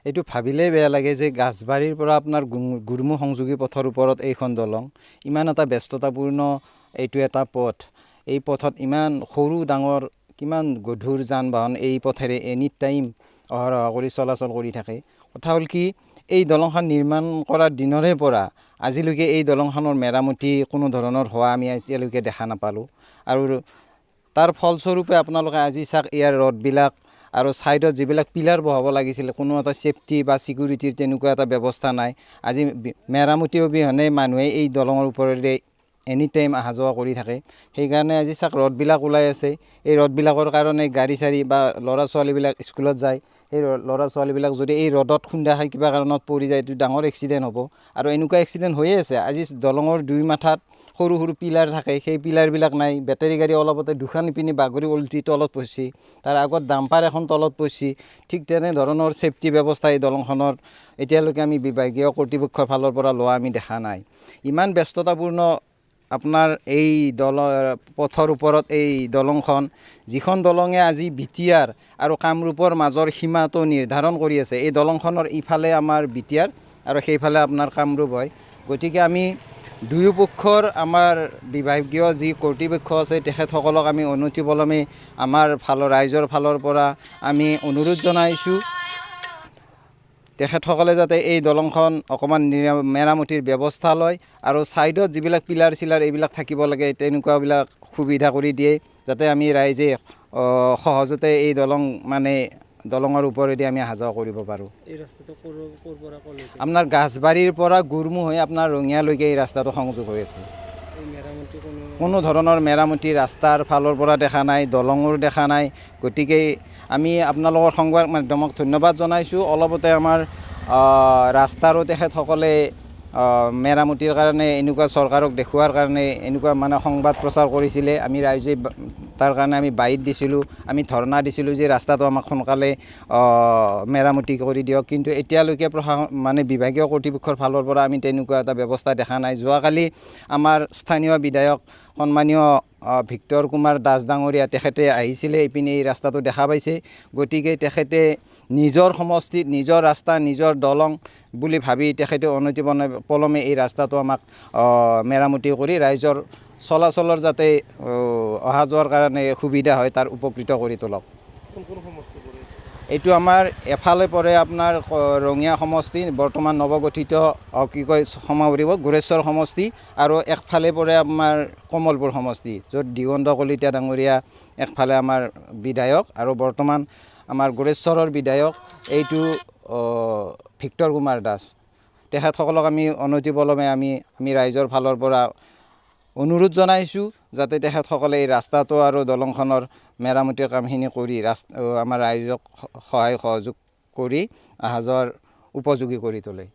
এইটো ভাবিলেই বেয়া লাগে যে গাছবাৰীৰ পৰা আপোনাৰ গুৰমু সংযোগী পথৰ ওপৰত এইখন দলং ইমান এটা ব্যস্ততাপূৰ্ণ এইটো এটা পথ এই পথত ইমান সৰু ডাঙৰ কিমান গধুৰ যান বাহন এই পথেৰে এনি টাইম অহৰহ কৰি চলাচল কৰি থাকে কথা হ'ল কি এই দলংখন নিৰ্মাণ কৰাৰ দিনৰে পৰা আজিলৈকে এই দলংখনৰ মেৰামতি কোনো ধৰণৰ হোৱা আমি এতিয়ালৈকে দেখা নাপালোঁ আৰু তাৰ ফলস্বৰূপে আপোনালোকে আজি চাওক ইয়াৰ ৰডবিলাক আৰু সাইডত যিবিলাক পিলাৰ বহাব লাগিছিল কোনো এটা সেফটি বা সিকিউৰিটিৰ তেনেকুৱা এটা ব্যৱস্থা নাই আজি মেৰামতি অবিহনে মানুহে এই দলঙৰ ওপৰেৰে এনি টাইম অহা যোৱা কৰি থাকে সেইকাৰণে আজি চাওক ৰডবিলাক ওলাই আছে এই ৰডবিলাকৰ কাৰণে গাড়ী চাৰি বা ল'ৰা ছোৱালীবিলাক স্কুলত যায় এই ল'ৰা ছোৱালীবিলাক যদি এই ৰডত খুন্দা খাই কিবা কাৰণত পৰি যায় এইটো ডাঙৰ এক্সিডেণ্ট হ'ব আৰু এনেকুৱা এক্সিডেণ্ট হৈয়ে আছে আজি দলঙৰ দুই মাথাত সৰু সৰু পিলাৰ থাকে সেই পিলাৰবিলাক নাই বেটাৰী গাড়ী অলপতে দুখন ইপিনে বাগৰি উল্টি তলত পৰছি তাৰ আগত ডাম্পাৰ এখন তলত পৰছি ঠিক তেনেধৰণৰ সেফটি ব্যৱস্থা এই দলংখনৰ এতিয়ালৈকে আমি বিভাগীয় কৰ্তৃপক্ষৰ ফালৰ পৰা লোৱা আমি দেখা নাই ইমান ব্যস্ততাপূৰ্ণ আপোনাৰ এই পথৰ ওপৰত এই দলংখন যিখন দলঙে আজি বিটিআৰ আৰু কামৰূপৰ মাজৰ সীমাটো নিৰ্ধাৰণ কৰি আছে এই দলংখনৰ ইফালে আমাৰ বিটিআৰ আৰু সেইফালে আপোনাৰ কামৰূপ হয় গতিকে আমি দুয়োপক্ষৰ আমাৰ বিভাগীয় যি কৰ্তৃপক্ষ আছে তেখেতসকলক আমি অনতিপলমে আমাৰ ৰাইজৰ ফালৰ পৰা আমি অনুৰোধ জনাইছোঁ তেখেতসকলে যাতে এই দলংখন অকণমান মেৰামতিৰ ব্যৱস্থা লয় আৰু সাইডত যিবিলাক পিলাৰ চিলাৰ এইবিলাক থাকিব লাগে তেনেকুৱাবিলাক সুবিধা কৰি দিয়ে যাতে আমি ৰাইজে সহজতে এই দলঙৰ ওপৰেদি আমি অহা যোৱা কৰিব পাৰোঁ এই ৰাস্তাটো ক'ৰ পৰা ক'লৈকে আপোনাৰ গাছবাৰীৰ পৰা গুৰমু হৈ আপোনাৰ ৰঙিয়ালৈকে এই ৰাস্তাটো সংযোগ হৈ আছে কোনো ধৰণৰ মেৰামতি ৰাস্তাৰ ফালৰ পৰা দেখা নাই দলঙৰ দেখা নাই গতিকে আমি আপোনালোকৰ সংবাদ মাধ্যমক ধন্যবাদ জনাইছোঁ অলপতে আমাৰ ৰাস্তাৰো তেখেতসকলে মেৰামতিৰ কাৰণে এনেকুৱা চৰকাৰক দেখুৱাৰ কাৰণে এনেকুৱা সংবাদ প্ৰচাৰ কৰিছিলে আমি ৰাইজে তাৰ কাৰণে আমি বাইট দিছিলোঁ আমি ধৰ্ণা দিছিলোঁ যে ৰাস্তাটো আমাক সোনকালে মেৰামতি কৰি দিয়ক কিন্তু এতিয়ালৈকে বিভাগীয় কৰ্তৃপক্ষৰ ফালৰ পৰা আমি তেনেকুৱা এটা ব্যৱস্থা দেখা নাই যোৱাকালি আমাৰ স্থানীয় বিধায়ক সন্মানীয় ভিক্টৰ কুমাৰ দাস ডাঙৰীয়া তেখেতে আহিছিলে ইপিনে এই ৰাস্তাটো দেখা পাইছে গতিকে তেখেতে নিজৰ সমষ্টিত নিজৰ ৰাস্তা নিজৰ দলং বুলি ভাবি তেখেতে অনতিপলমে এই ৰাস্তাটো আমাক মেৰামতি কৰি ৰাইজৰ চলাচলৰ যাতে অহা যোৱাৰ কাৰণে সুবিধা হয় তাৰ উপকৃত কৰি তোলক এইটো আমাৰ এফালে পৰে আপোনাৰ ৰঙিয়া সমষ্টি বৰ্তমান নৱগঠিত সমাৱৰিব গোৰেশ্বৰ সমষ্টি আৰু একফালে পৰে আমাৰ কমলপুৰ সমষ্টি য'ত দিগন্ত কলিতা ডাঙৰীয়া একফালে আমাৰ বিধায়ক আৰু বৰ্তমান আমাৰ গোৰেশ্বৰৰ বিধায়ক এইটো ভিক্টৰ কুমাৰ দাস তেখেতসকলক আমি অনতিপলমে আমি ৰাইজৰ ফালৰ পৰা অনুৰোধ জনাইছোঁ যাতে তেখেতসকলে এই ৰাস্তাটো আৰু দলংখনৰ মেৰামতিৰ কামখিনি কৰি আমাৰ ৰাইজক সহায় সহযোগ কৰি অহা যোৱাৰ উপযোগী কৰি তোলে